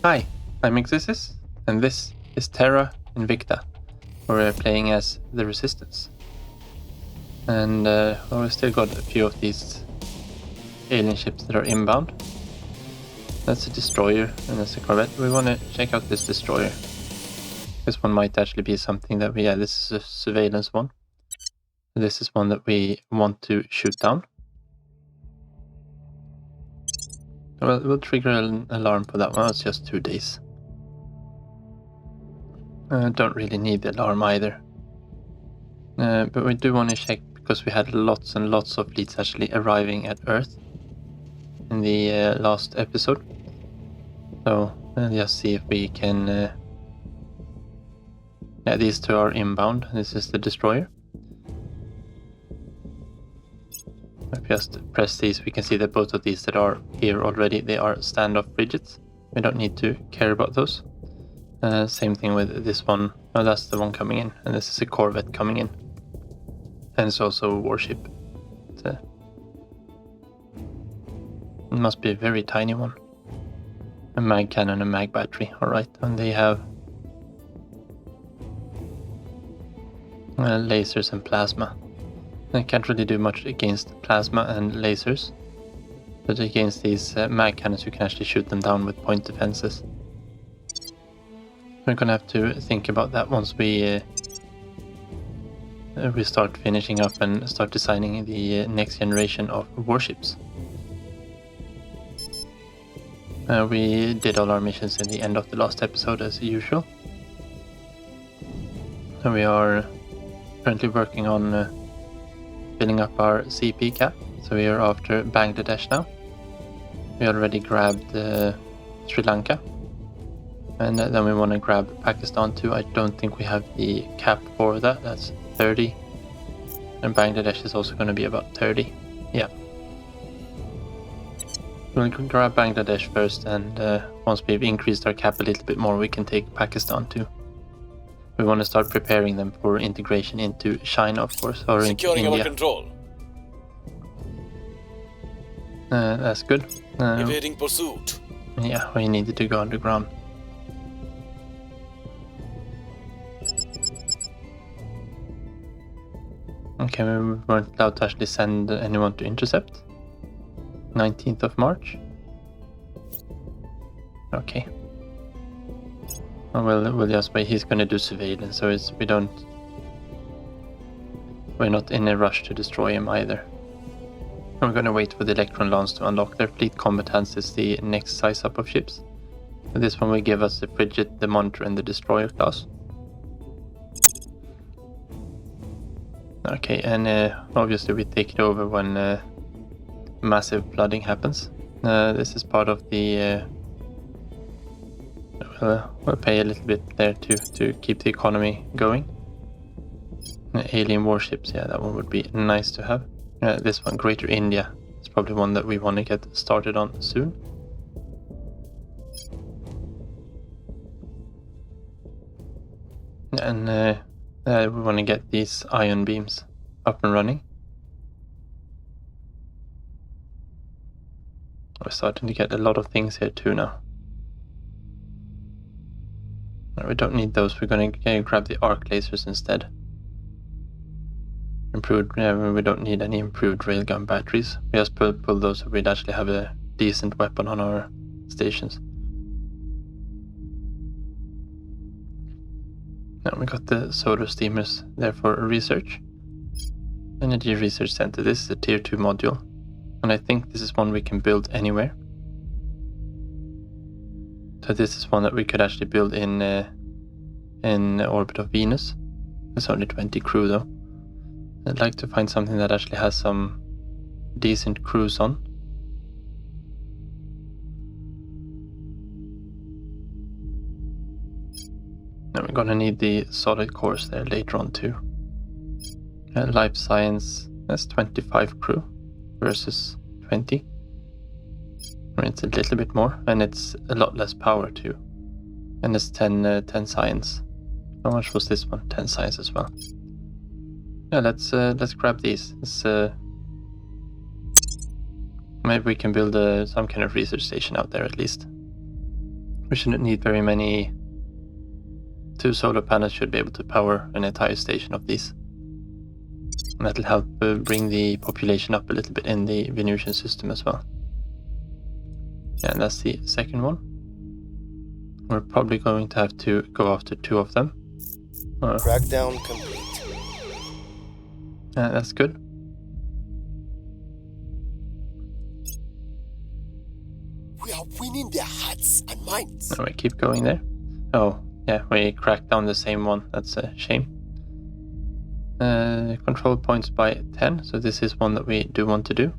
Hi, I'm Exis, and this is Terra Invicta, where we're playing as the Resistance. And we've still got a few of these alien ships that are inbound. That's a destroyer and that's a corvette. We want to check out this destroyer. This one might actually be something that this is a surveillance one. This is one that we want to shoot down. Well, we'll trigger an alarm for that one. It's just 2 days. Don't really need the alarm either. But we do want to check because we had lots and lots of fleets actually arriving at Earth in the last episode. So just see if we can... yeah, these two are inbound. This is the destroyer. If we just press these, we can see that both of these that are here already, they are standoff frigates. We don't need to care about those. Same thing with this one. Oh, that's the one coming in, and this is a corvette coming in. And it's also a warship. It must be a very tiny one. A mag cannon, a mag battery, alright. And they have lasers and plasma. I can't really do much against plasma and lasers, but against these mag cannons you can actually shoot them down with point defenses. We're gonna have to think about that once we start finishing up and start designing the next generation of warships. We did all our missions in the end of the last episode as usual. And we are currently working on filling up our CP cap, so we are after Bangladesh now. We already grabbed Sri Lanka, and then we want to grab Pakistan too. I don't think we have the cap for that. That's 30, and Bangladesh is also going to be about 30. Yeah. We'll grab Bangladesh first, and once we've increased our cap a little bit more, we can take Pakistan too. We want to start preparing them for integration into China, of course, or Securing into India. our control. That's good. Evading pursuit. Yeah, we needed to go underground. Okay, we weren't allowed to actually send anyone to intercept. 19th of March. Okay. Oh, we'll just wait. He's gonna do surveillance, so we're not in a rush to destroy him either. We're gonna wait for the Electron Lance to unlock. Their fleet combatants is the next size up of ships. This one will give us the frigate, the monitor, and the destroyer class. Okay, and obviously we take it over when massive flooding happens. This is part of the... we'll pay a little bit there to keep the economy going. Alien warships, yeah, that one would be nice to have. This one, Greater India, is probably one that we want to get started on soon. And we want to get these ion beams up and running. We're starting to get a lot of things here too now. No, we don't need those. We're going to grab the arc lasers instead. Improved, we don't need any improved railgun batteries. We just pull those so we'd actually have a decent weapon on our stations. Now we got the solar steamers there for research. Energy Research Center. This is a tier 2 module, and I think this is one we can build anywhere. So this is one that we could actually build in orbit of Venus. There's only 20 crew though. I'd like to find something that actually has some decent crews on. And we're gonna need the solid cores there later on too. Life science, that's 25 crew versus 20. It's a little bit more, and it's a lot less power too. And it's 10 science. How much was this one? 10 science as well. Yeah, let's grab these. Maybe we can build some kind of research station out there at least. We shouldn't need very many. 2 solar panels should be able to power an entire station of these. And that'll help bring the population up a little bit in the Venusian system as well. And that's the second one. We're probably going to have to go after 2 of them. Crackdown complete. That's good. We are winning their hearts and minds. We keep going there. Oh, yeah, we cracked down the same one. That's a shame. Control points by 10, so this is one that we do want to do.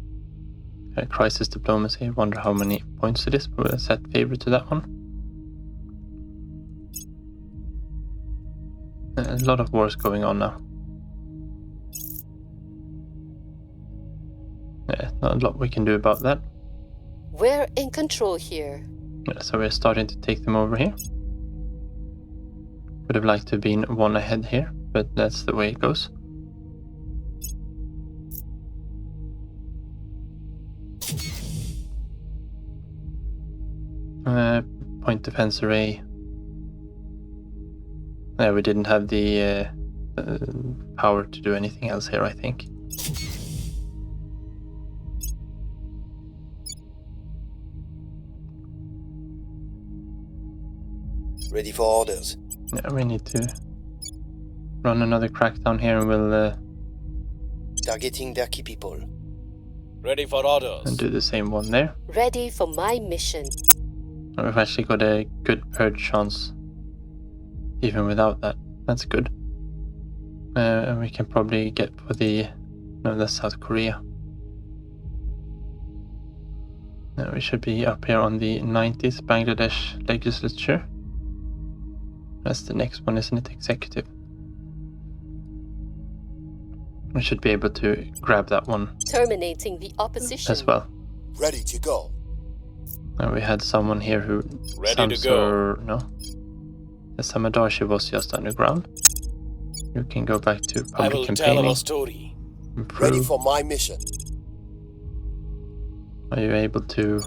Crisis diplomacy, I wonder how many points it is, but we'll set favor to that one. A lot of wars going on now. Not a lot we can do about that. We're in control here. So we're starting to take them over here. Would have liked to have been 1 ahead here, but that's the way it goes. Point defense array. Yeah, we didn't have the power to do anything else here, I think. Ready for orders. Yeah, we need to run another crackdown here and we'll Targeting their key people. Ready for orders. and do the same one there. Ready for my mission. We've actually got a good purge chance even without that. That's good. And we can probably get for the... No, that's South Korea. We should be up here on the 90th Bangladesh legislature. That's the next one, isn't it? Executive. We should be able to grab that one Terminating the opposition. as well. Ready to go. We had someone here who... Ready to go. No. The Samadashi was just underground. You can go back to I public will tell campaigning. our story. Ready Improve. for my mission. Are you able to...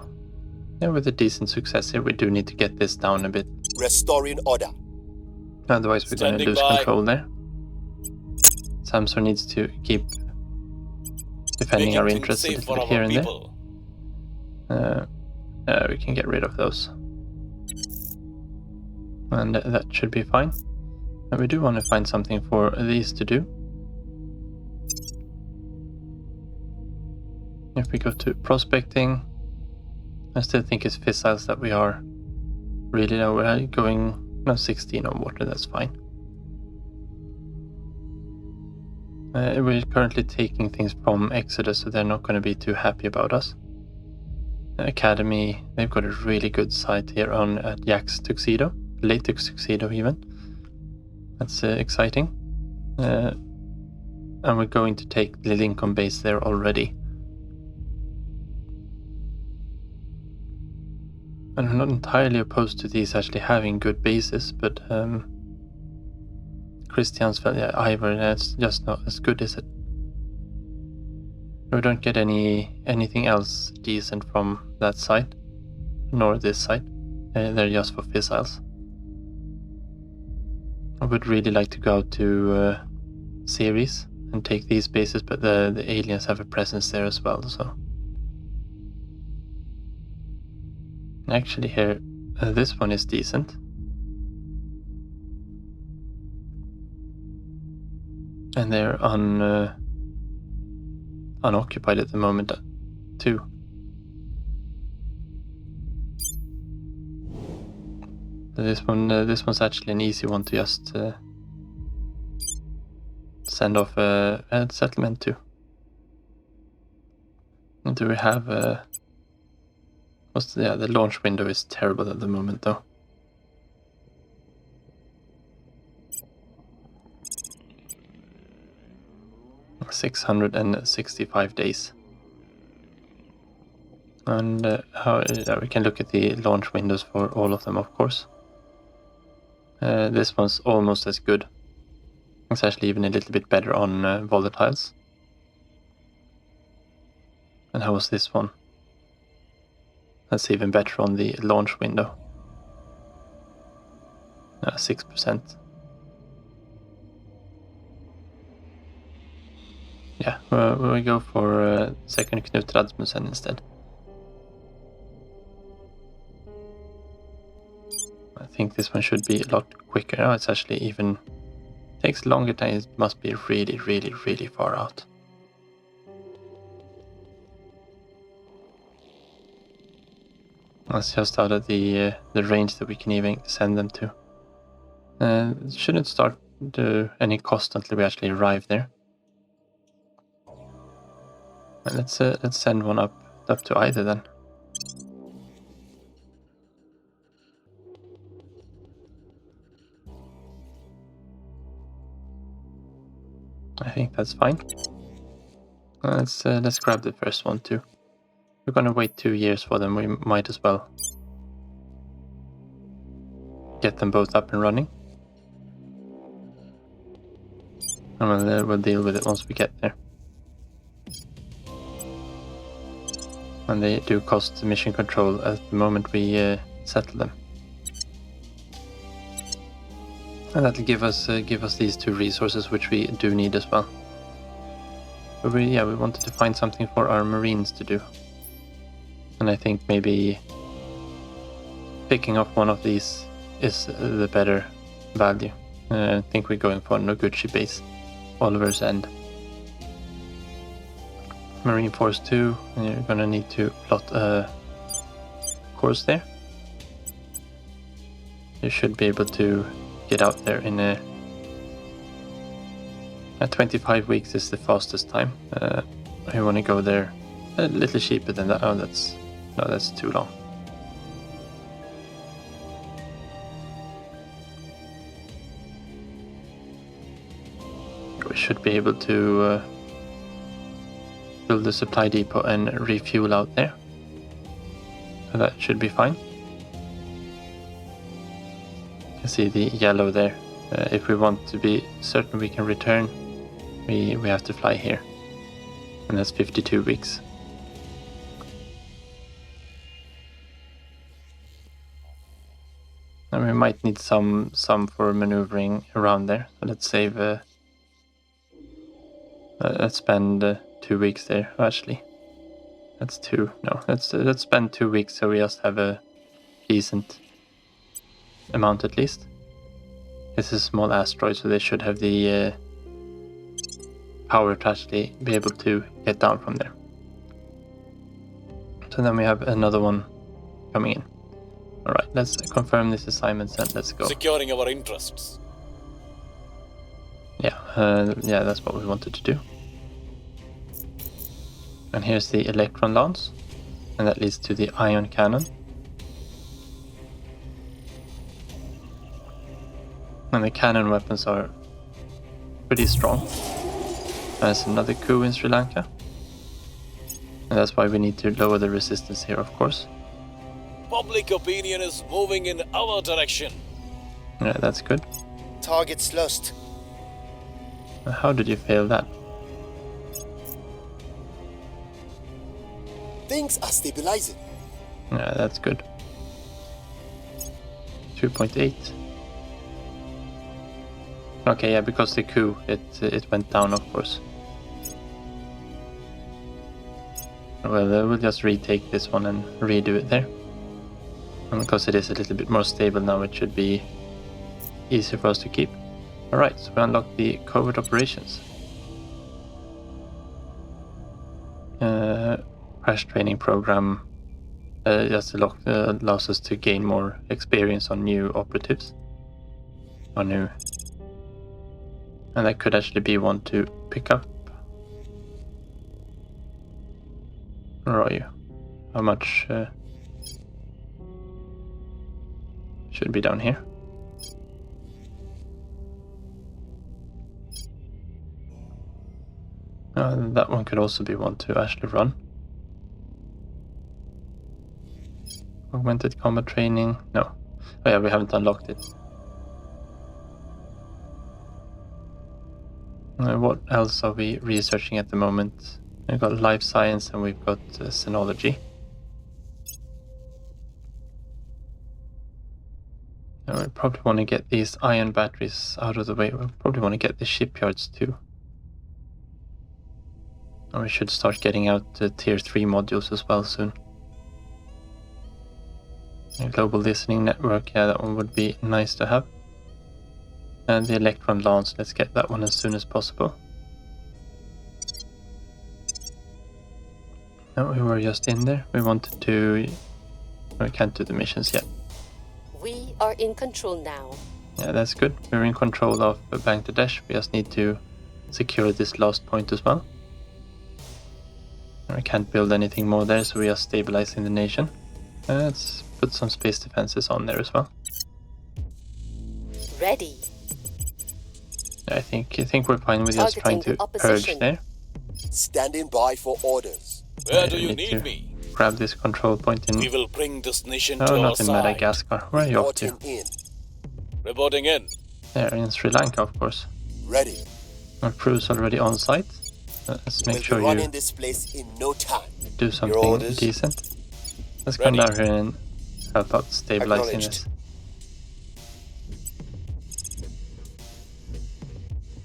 Yeah, with a decent success here, we do need to get this down a bit. Restoring order. Otherwise we're going to Standing lose by. control there. Samsung needs to keep defending Making our things interests a safe little for bit here our and people. there. We can get rid of those. And that should be fine. And we do want to find something for these to do. If we go to prospecting, I still think it's fissiles that we are really low. We're going 16 on water, that's fine. We're currently taking things from Exodus, so they're not going to be too happy about us. Academy, they've got a really good site here on at Yak's Tuxedo, Latex Tuxedo even. That's exciting. And we're going to take the Lincoln base there already. And I'm not entirely opposed to these actually having good bases, but Christiansfeld, yeah, Ivor, that's just not as good, is it? We don't get anything else decent from that site, nor this site. They're just for fissiles. I would really like to go to Ceres and take these bases, but the aliens have a presence there as well, so... Actually here, this one is decent. And they're unoccupied at the moment too. This one's actually an easy one to just send off a settlement to. And do we have the launch window is terrible at the moment though. $665 days. And we can look at the launch windows for all of them, of course. This one's almost as good. It's actually even a little bit better on volatiles. And how was this one? That's even better on the launch window. 6%. Yeah, we'll go for second Knut Rasmussen instead. I think this one should be a lot quicker. Oh, it's actually even takes longer time. It must be really, really, really far out. That's just out of the range that we can even send them to. It shouldn't start to any cost until we actually arrive there. And let's send one up to either then. I think that's fine. Let's grab the first one too. We're gonna wait 2 years for them. We might as well get them both up and running, and we'll deal with it once we get there. And they do cost mission control at the moment we settle them. And that'll give us these 2 resources, which we do need as well. But we wanted to find something for our Marines to do. And I think maybe picking up one of these is the better value. I think we're going for Noguchi base, Oliver's End. Marine Force 2, and you're gonna need to plot a course there. You should be able to get out there in a 25 weeks is the fastest time. I want to go there a little cheaper than that. Oh, that's too long. We should be able to build a supply depot and refuel out there. So that should be fine. You can see the yellow there. If we want to be certain we can return, we have to fly here. And that's 52 weeks. And we might need some for maneuvering around there. So let's save. Let's spend 2 weeks there. Actually, that's 2. No, let's spend 2 weeks so we just have a decent amount at least. This is a small asteroid, so they should have the power to actually be able to get down from there. So then we have another one coming in. Alright, let's confirm this assignment and let's go. Securing our interests. Yeah, that's what we wanted to do. And here's the electron lance, and that leads to the ion cannon. And the cannon weapons are pretty strong. There's another coup in Sri Lanka. And that's why we need to lower the resistance here, of course. Public opinion is moving in our direction. Yeah, that's good. Targets lost. How did you fail that? Things are stabilizing. Yeah, that's good. 2.8. Okay, yeah, because the coup, it went down, of course. Well, we'll just retake this one and redo it there. And because it is a little bit more stable now, it should be easier for us to keep. Alright, so we unlock the covert operations. Crash training program just allows us to gain more experience on new operatives. And that could actually be one to pick up. Where are you? How much should be down here? That one could also be one to actually run. Augmented combat training. No. Oh yeah, we haven't unlocked it. What else are we researching at the moment? We've got life science and we've got xenology. We probably want to get these ion batteries out of the way. We probably want to get the shipyards too. And we should start getting out the tier 3 modules as well soon. A global listening network, yeah, that one would be nice to have. And the electron lance, let's get that one as soon as possible. No, we were just in there. We wanted to... We can't do the missions yet. We are in control now. Yeah, that's good. We're in control of Bangladesh. We just need to secure this last point as well. We can't build anything more there, so we are stabilizing the nation. Let's put some space defenses on there as well. Ready. I think we're fine with just trying to purge there. Standing by for orders. Where do you need need to me? Grab this control point in... We will bring this nation No, to our not in side. Madagascar. Where are you off to? Reporting in. Reporting in. There, in Sri Lanka, of course. Ready. Our crew's already on site. Let's make We'll sure be you running this place in no time. do something orders? decent. Let's come Ready. down here and help out stabilizing Acknowledged. this.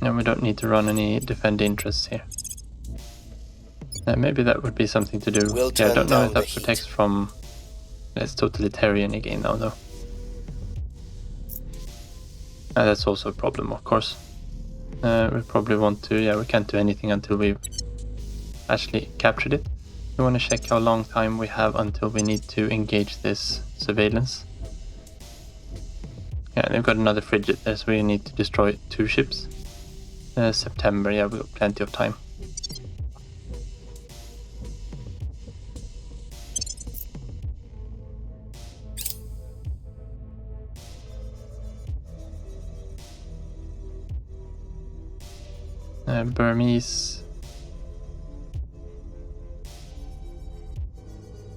And we don't need to run any defend interests here. Maybe that would be something to do. We'll Yeah, I turn don't know down if that the heat. protects from... It's totalitarian again now, though. That's also a problem, of course. We probably want to... Yeah, we can't do anything until we've actually captured it. We want to check how long time we have until we need to engage this surveillance. Yeah, they've got another frigate there, so we need to destroy 2 ships. September, yeah, we've got plenty of time. Burmese.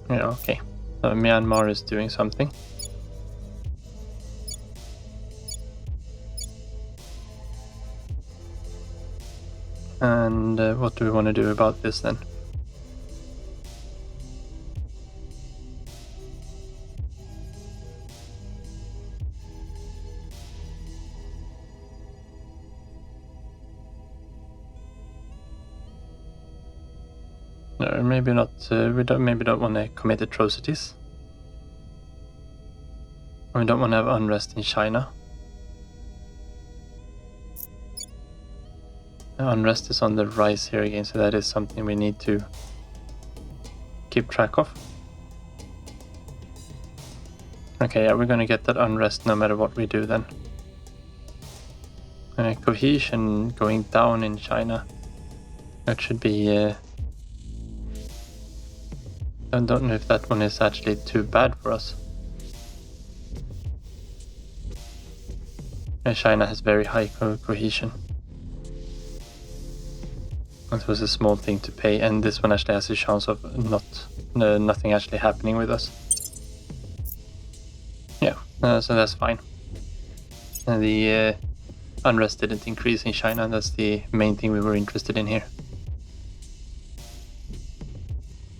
Yeah, okay. So Myanmar is doing something. And what do we want to do about this then? No, maybe not. We don't want to commit atrocities. We don't want to have unrest in China. Unrest is on the rise here again, so that is something we need to keep track of. Okay, yeah, we're gonna get that unrest no matter what we do then. Cohesion going down in China. That should be... I don't know if that one is actually too bad for us. China has very high cohesion. That was a small thing to pay, and this one actually has a chance of nothing actually happening with us. Yeah, so that's fine. And the unrest didn't increase in China, that's the main thing we were interested in here.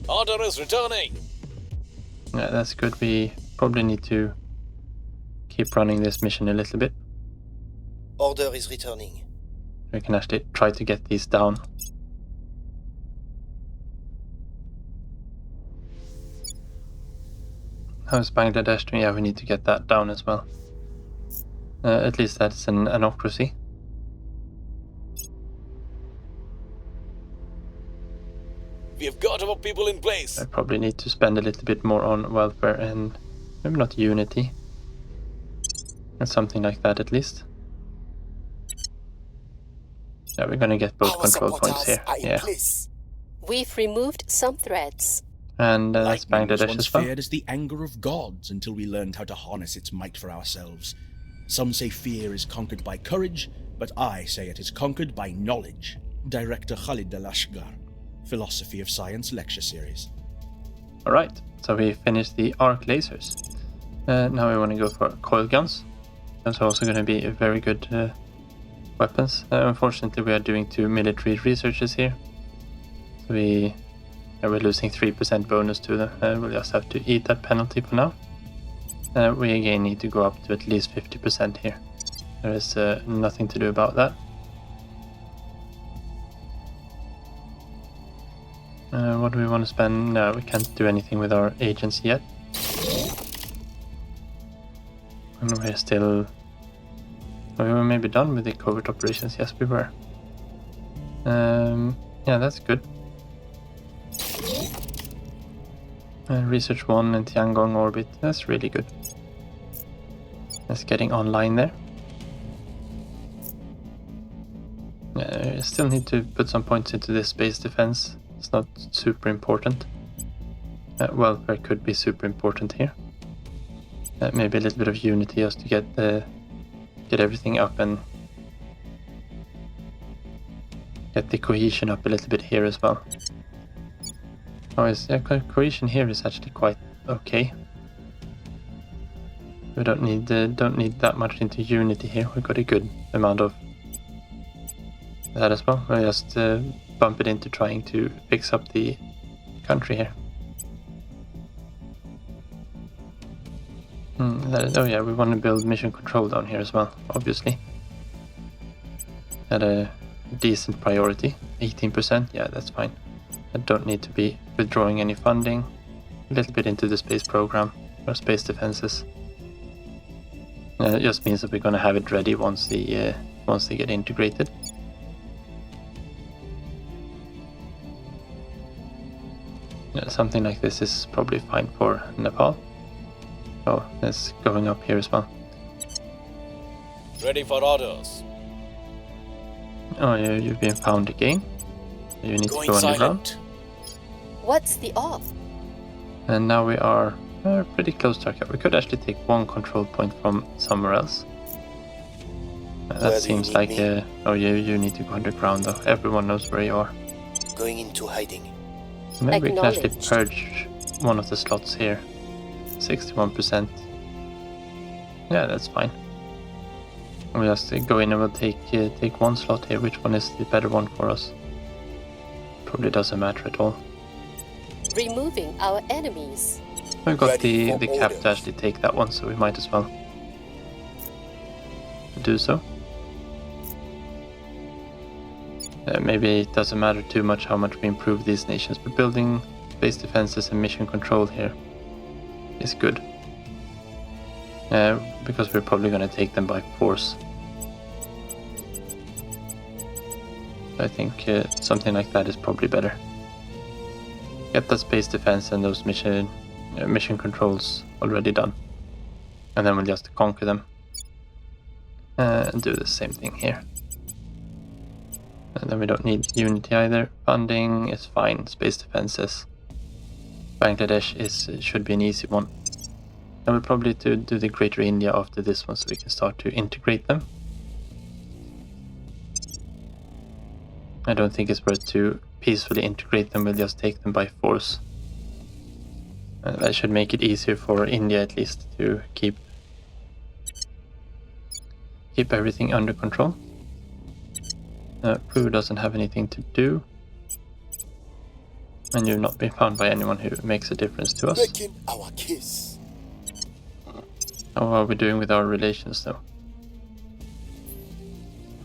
Order is returning. Yeah, that's good. We probably need to keep running this mission a little bit. Order is returning. We can actually try to get these down. How's Bangladesh doing? Yeah, we need to get that down as well. At least that's an anocracy. We have got our people in place. I probably need to spend a little bit more on welfare and maybe not unity. And something like that at least. Yeah, we're gonna get both Our control points supporters here. are in Yeah. place. We've removed some threats. And that's Lightning was Bangladesh once as well. feared as the anger of gods until we learned how to harness its might for ourselves. Some say fear is conquered by courage, but I say it is conquered by knowledge. Director Khalid Dalashgar, Philosophy of Science Lecture Series. Alright, so we finished the arc lasers. Now we want to go for coil guns. Those are also going to be very good weapons. Unfortunately, we are doing 2 military researches here. So we're losing 3% bonus to them. We'll just have to eat that penalty for now. We again need to go up to at least 50% here. There is nothing to do about that. What do we want to spend? No, we can't do anything with our agents yet. And we're still... We were maybe done with the covert operations. Yes, we were. Yeah, that's good. Research 1 in Tiangong orbit. That's really good. That's getting online there. I still need to put some points into this space defense. It's not super important. Well, there could be super important here. Maybe a little bit of unity just to get everything up and get the cohesion up a little bit here as well. Oh, cohesion here is actually quite okay. We don't need that much into unity here. We've got a good amount of that as well. We'll just bump it into trying to fix up the country here. Oh yeah, we want to build mission control down here as well, obviously. At a decent priority, 18%, yeah, that's fine. I don't need to be withdrawing any funding. A little bit into the space program or space defenses. It just means that we're going to have it ready once they get integrated. Yeah, something like this is probably fine for Nepal. Oh, it's going up here as well. Ready for orders. Oh, you've been found again. You need to go underground. What's the off? And now we are pretty close to our cap. We could actually take one control point from somewhere else. That seems like... oh, you need to go underground though. Everyone knows where you are. Going into hiding. Maybe we can actually purge one of the slots here. 61%. Yeah, that's fine. We'll just go in and we'll take one slot here. Which one is the better one for us? Probably doesn't matter at all. Removing our enemies. We've got the cap to actually take that one, so we might as well do so. Maybe it doesn't matter too much how much we improve these nations, but building base defenses and mission control here is good. Because we're probably going to take them by force. I think something like that is probably better. Get that space defense and those mission controls already done. And then we'll just conquer them. And do the same thing here. And then we don't need unity either. Funding is fine. Space defenses. Bangladesh should be an easy one. And we'll probably do the Greater India after this one so we can start to integrate them. I don't think it's worth to peacefully integrate them, we'll just take them by force. That should make it easier for India at least to keep everything under control. Peru doesn't have anything to do. And you've not been found by anyone who makes a difference to us. Making our case. How are we doing with our relations though?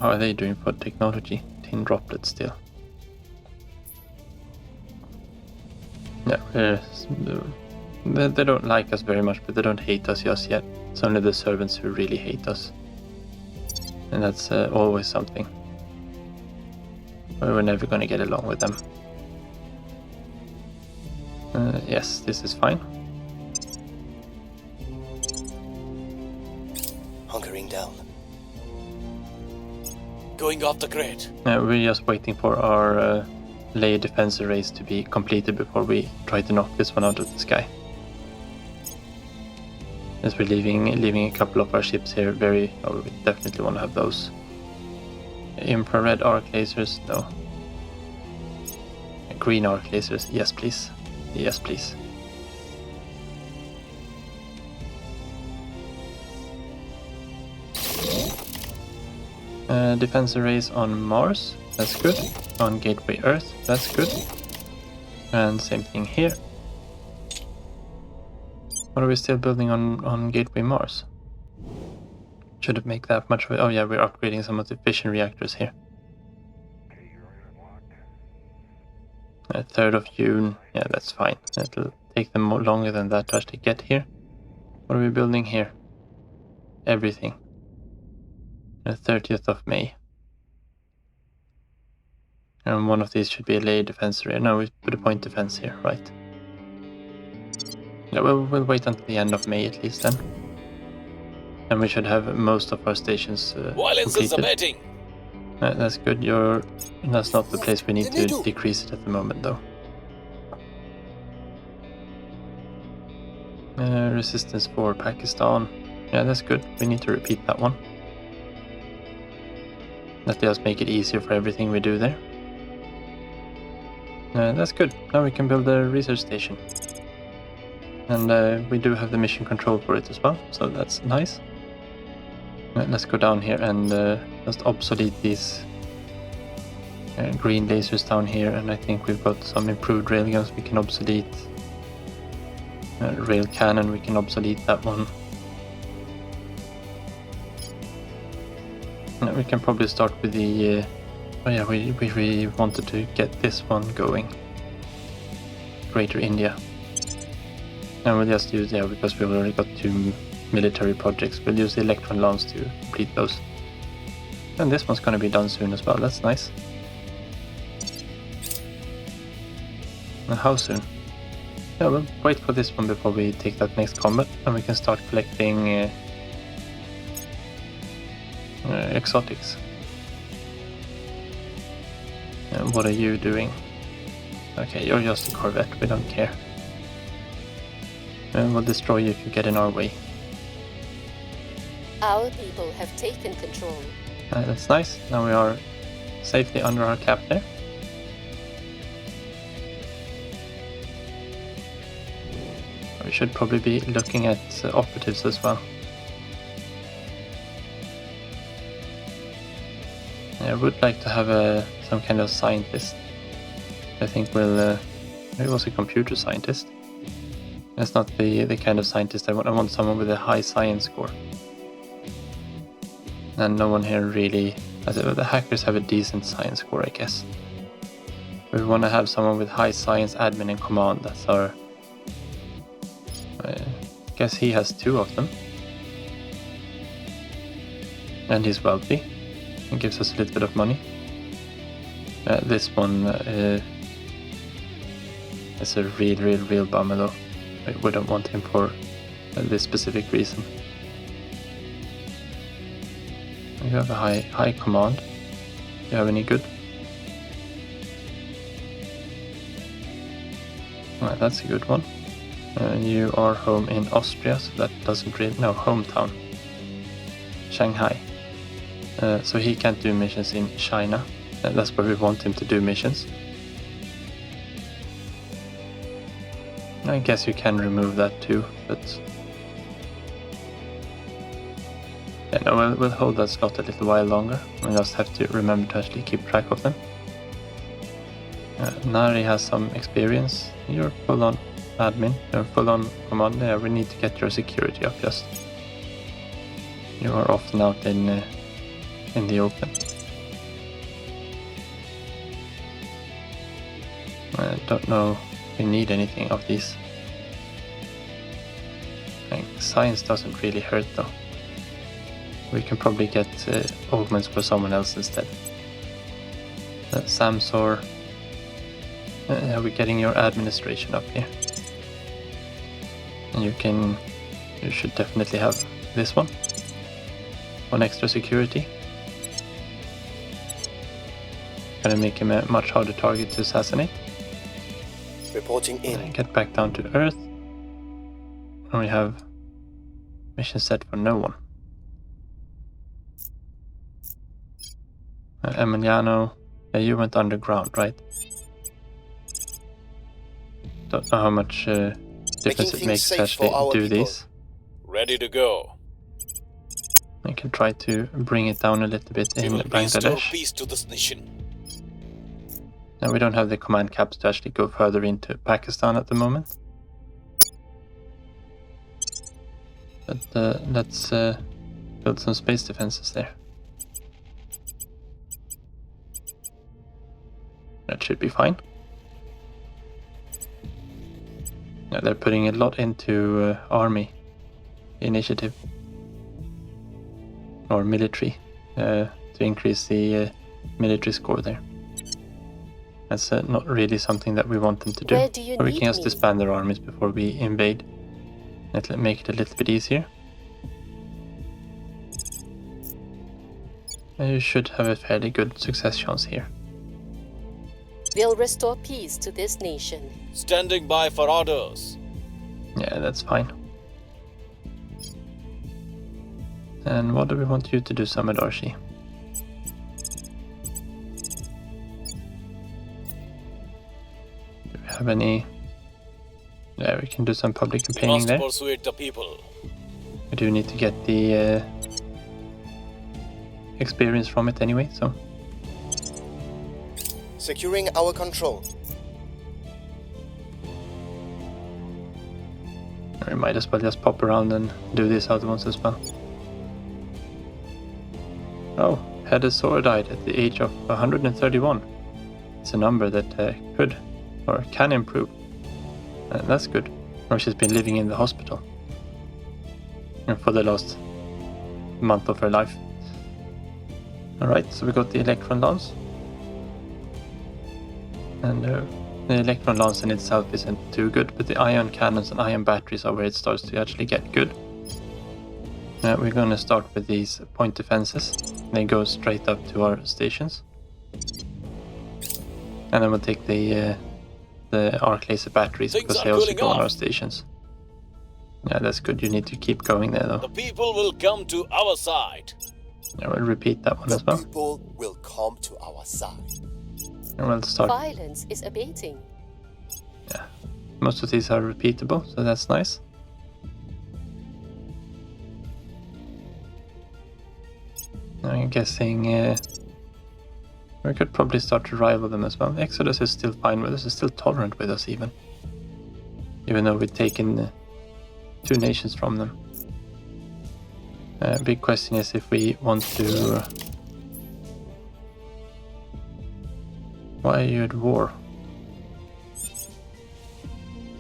How are they doing for technology? Tin droplets still. Yeah, they don't like us very much, but they don't hate us just yet. It's only the servants who really hate us. And that's always something. We're never going to get along with them. Yes, this is fine. Hunkering down. Going off the grid. We're just waiting for our layer defense arrays to be completed before we try to knock this one out of the sky. As we're leaving a couple of our ships here, we definitely want to have those. Infrared arc lasers, no. Green arc lasers, yes please. Yes please. Defense arrays on Mars, that's good. On Gateway Earth, that's good. And same thing here. What are we still building on Gateway Mars? Shouldn't make that much of it. Oh yeah, we're upgrading some of the fission reactors here. 3rd of June, yeah, that's fine. It'll take them longer than that to actually get here. What are we building here? Everything. 30th of May. And one of these should be a layer defense area. No, we put a point defense here, right? Yeah, we'll wait until the end of May at least then. And we should have most of our stations Violence is completed. abating. That's good. That's not the place we need to decrease it at the moment, though. Resistance for Pakistan. Yeah, that's good. We need to repeat that one. That does make it easier for everything we do there. That's good. Now we can build a research station. And we do have the mission control for it as well, so that's nice. Let's go down here and just obsolete these green lasers down here, and I think we've got some improved railguns we can obsolete. Rail cannon, we can obsolete that one. We can probably start with the... oh yeah, we really wanted to get this one going. Greater India. And we'll just use, yeah, because we've already got 2 military projects, we'll use the electron lance to complete those. And this one's gonna be done soon as well, that's nice. And how soon? Yeah, we'll wait for this one before we take that next combat, and we can start collecting exotics. And what are you doing? Okay, you're just a corvette, we don't care. And we'll destroy you if you get in our way. Our people have taken control. That's nice. Now we are safely under our cap there. We should probably be looking at operatives as well. I would like to have some kind of scientist. I think we'll... maybe also a computer scientist. That's not the kind of scientist I want. I want someone with a high science score. And no one here really... the hackers have a decent science score, I guess. We want to have someone with high science, admin and command. That's our... I guess he has 2 of them. And he's wealthy. It gives us a little bit of money. This one is a real bummer though. We don't want him for this specific reason. You have a high command. Do you have any good? Right, that's a good one. You are home in Austria, so that doesn't really... No, hometown. Shanghai. So he can't do missions in China. That's where we want him to do missions. I guess you can remove that too, but... yeah, no, we'll hold that slot a little while longer. We just have to remember to actually keep track of them. Nari has some experience. You're full on admin, you're full on command. Yeah, we need to get your security up just. You are often out in the open. I don't know if we need anything of these. Like, science doesn't really hurt though. We can probably get augments for someone else instead. Samsor. Are we getting your administration up here? And you should definitely have this one. 1 extra security. Gonna make him a much harder target to assassinate. Reporting in. Get back down to Earth. And we have mission set for no one. Emiliano, yeah, you went underground, right? Don't know how much difference it makes to actually do these. Ready to go. I can try to bring it down a little bit in Bangladesh. Peace to this nation. Now we don't have the command caps to actually go further into Pakistan at the moment. But let's build some space defenses there. That should be fine. Yeah, they're putting a lot into army initiative or military to increase the military score there. That's not really something that we want them to do. Where do you Or we need can just me? disband their armies before we invade. Let's make it a little bit easier. And you should have a fairly good success chance here. We'll restore peace to this nation. Standing by for orders. Yeah, that's fine. And what do we want you to do, Samadarshi? Do we have any... Yeah, we can do some public We campaigning must there. persuade the people. We do need to get the experience from it anyway, so... Securing our control. We might as well just pop around and do these other ones as well. Oh, Hedesor died at the age of 131. It's a number that could or can improve. That's good. Or she's been living in the hospital for the last month of her life. Alright, so we got the Electron Lance. And the Electron Lance in itself isn't too good, but the ion cannons and ion batteries are where it starts to actually get good. We're going to start with these point defenses. They go straight up to our stations. And then we'll take the arc laser batteries Things because are they also cooling go on off. our stations. Yeah, that's good. You need to keep going there though. The people will come to our side. I will repeat that one The as well. people will come to our side. And we'll start. Violence is abating. Yeah, most of these are repeatable, so that's nice. I'm guessing we could probably start to rival them as well. Exodus is still fine with us, is still tolerant with us even though we've taken 2 nations from them. Big question is if we want to... Why are you at war?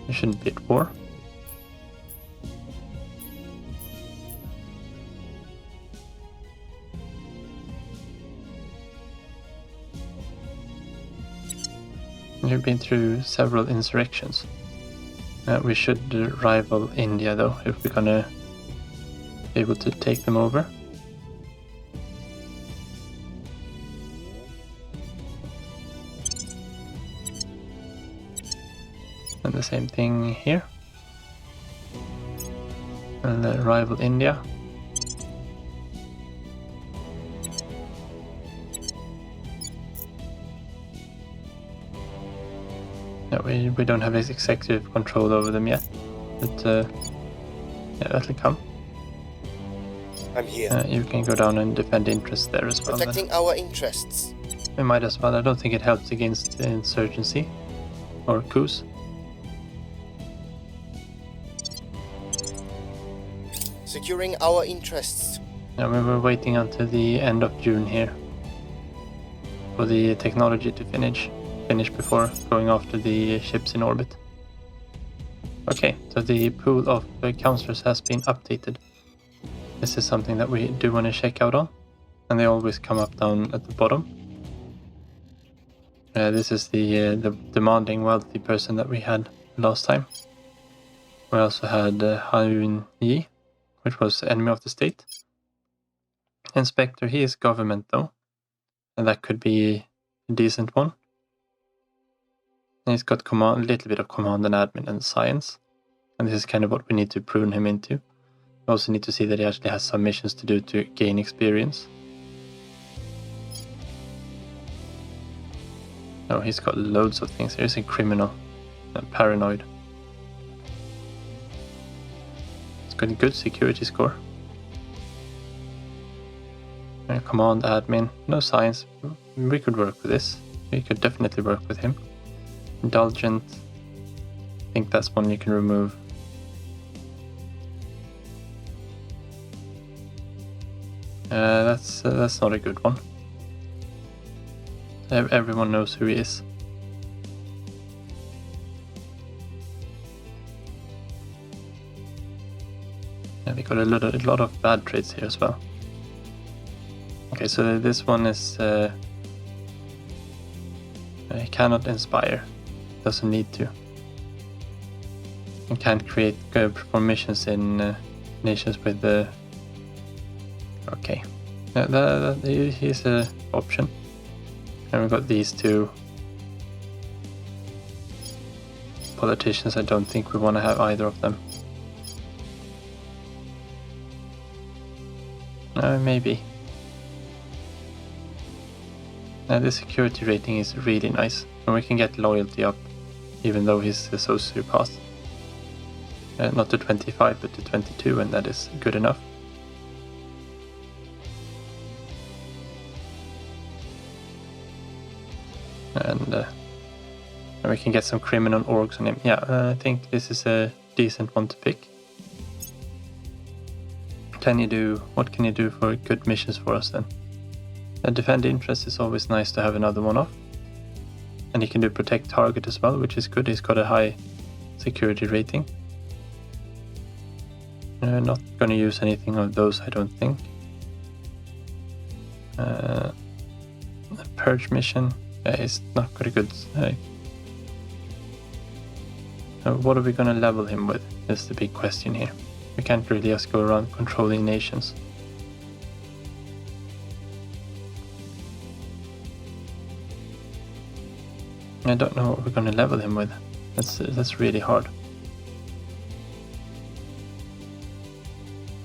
You shouldn't be at war. You've been through several insurrections. We should rival India though, if we're gonna be able to take them over. And the same thing here. And rival India. No, we don't have executive control over them yet, but yeah, that'll come. I'm here. You can go down and defend interests there as well. Protecting our interests. We might as well. I don't think it helps against insurgency or coups. Securing our interests. Yeah, we were waiting until the end of June here for the technology to finish before going after the ships in orbit. Okay, so the pool of counselors has been updated. This is something that we do want to check out on, and they always come up down at the bottom. This is the demanding wealthy person that we had last time. We also had Haun Yi, which was enemy of the state. Inspector, he is government though, and that could be a decent one. And he's got a little bit of command and admin and science, and this is kind of what we need to prune him into. We also need to see that he actually has some missions to do to gain experience. Oh, he's got loads of things. He's a criminal and paranoid. He's got a good security score. And command admin, no science. We could work with this. We could definitely work with him. Indulgent. I think that's one you can remove. That's not a good one. Everyone knows who he is. And we got a lot of bad traits here as well. Okay, so this one is he cannot inspire, doesn't need to, and can't create perform missions in nations with the. Okay, he's an option, and we got these two politicians. I don't think we want to have either of them. Maybe. The security rating is really nice, and we can get loyalty up, even though he's a sociopath. Not to 25, but to 22, and that is good enough. And we can get some criminal orgs on him. Yeah, I think this is a decent one to pick. What can you do for good missions for us then? Defend interest is always nice to have another one off. And he can do protect target as well, which is good. He's got a high security rating. Not going to use anything of those, I don't think. A purge mission is not very good. What are we going to level him with? Is the big question here. We can't really just go around controlling nations. I don't know what we're going to level him with. That's really hard.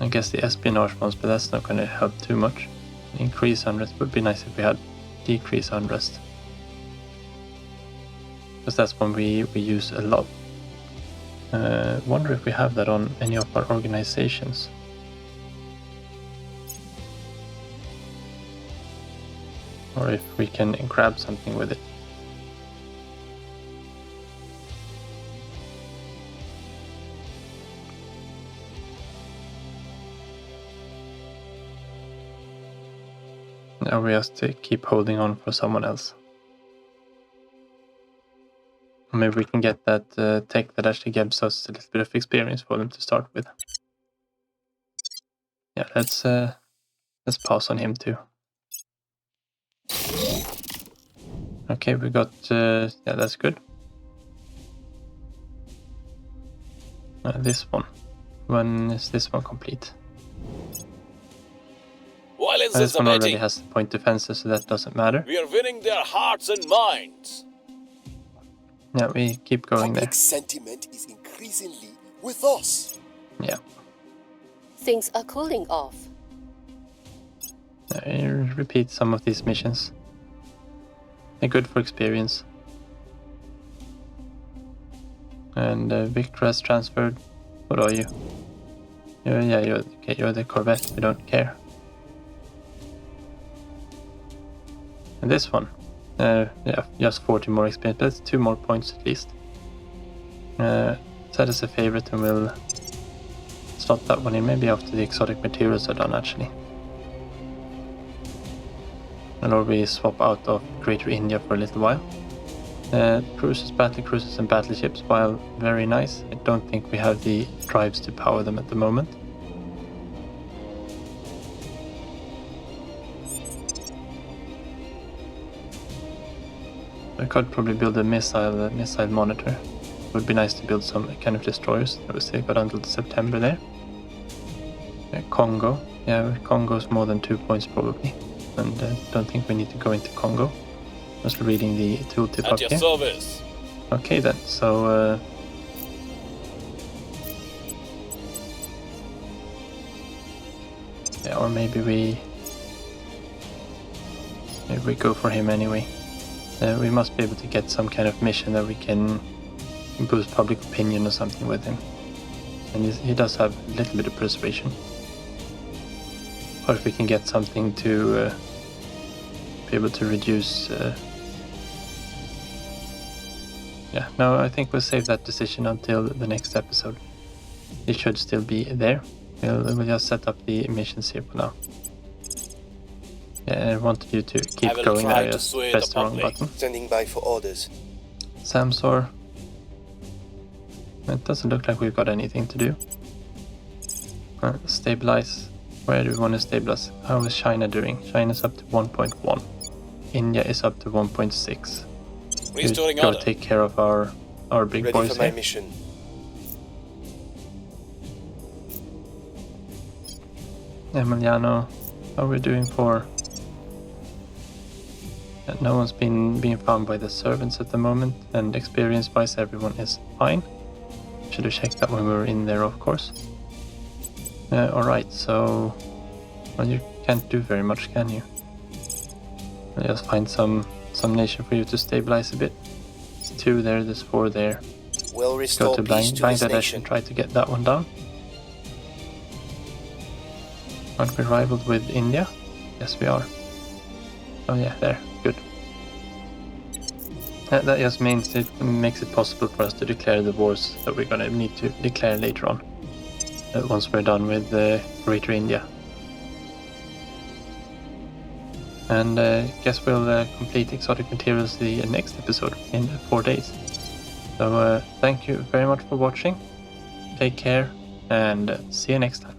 I guess the espionage ones, but that's not going to help too much. Increase unrest would be nice if we had decrease unrest, because that's one we use a lot. Wonder if we have that on any of our organizations. Or if we can grab something with it. Or we have to keep holding on for someone else. Maybe we can get that tech that actually gives us a little bit of experience for them to start with. Yeah, let's pass on him too. Okay, we got yeah, that's good. This one. When is this one complete? Violence This is one already abating. has the point defenses, so that doesn't matter. We are winning their hearts and minds. Yeah, we keep going there. Public sentiment is increasingly with us. Yeah. Things are cooling off. Repeat some of these missions. They're good for experience. And Victor has transferred. What are you? You're the Corvette. We don't care. And this one, yeah, just 40 more experience. But that's 2 more points at least. Set as a favorite, and we'll slot that one in. Maybe after the exotic materials are done, actually. Or we swap out of Greater India for a little while. Cruisers, battle cruisers and battleships, while very nice, I don't think we have the drives to power them at the moment. I could probably build a missile monitor. It would be nice to build some kind of destroyers. I would say got until September there. Congo, yeah, Congo's more than 2 points probably. And don't think we need to go into Congo. Just reading the tooltip At up your here. service. Okay then, so yeah, or maybe we go for him anyway. We must be able to get some kind of mission that we can boost public opinion or something with him. And he does have a little bit of persuasion. Or if we can get something to be able to reduce... yeah, no, I think we'll save that decision until the next episode. It should still be there. We'll just set up the missions here for now. Yeah, I wanted you to keep I will going try there, to just sway press the the wrong public. button. Standing by for orders. Samsor. It doesn't look like we've got anything to do. Stabilize. Where do we want to stabilize? How is China doing? China's up to 1.1. India is up to 1.6. Restoring Go order. take care of our big Ready boys for my here. mission. Emiliano, how are we doing for... No one's being found by the servants at the moment, and experience-wise everyone is fine. Should have checked that when we were in there, of course. Alright, so... Well, you can't do very much, can you? I'll just find some nation for you to stabilize a bit. There's 2 there, there's 4 there. Will Go restore to peace to this Bangladesh nation. and try to get that one down. Aren't we rivaled with India? Yes, we are. Oh yeah, there. Good. That just means it makes it possible for us to declare the wars that we're gonna need to declare later on. Once we're done with Greater India. And guess we'll complete exotic materials the next episode in 4 days. So thank you very much for watching. Take care and see you next time.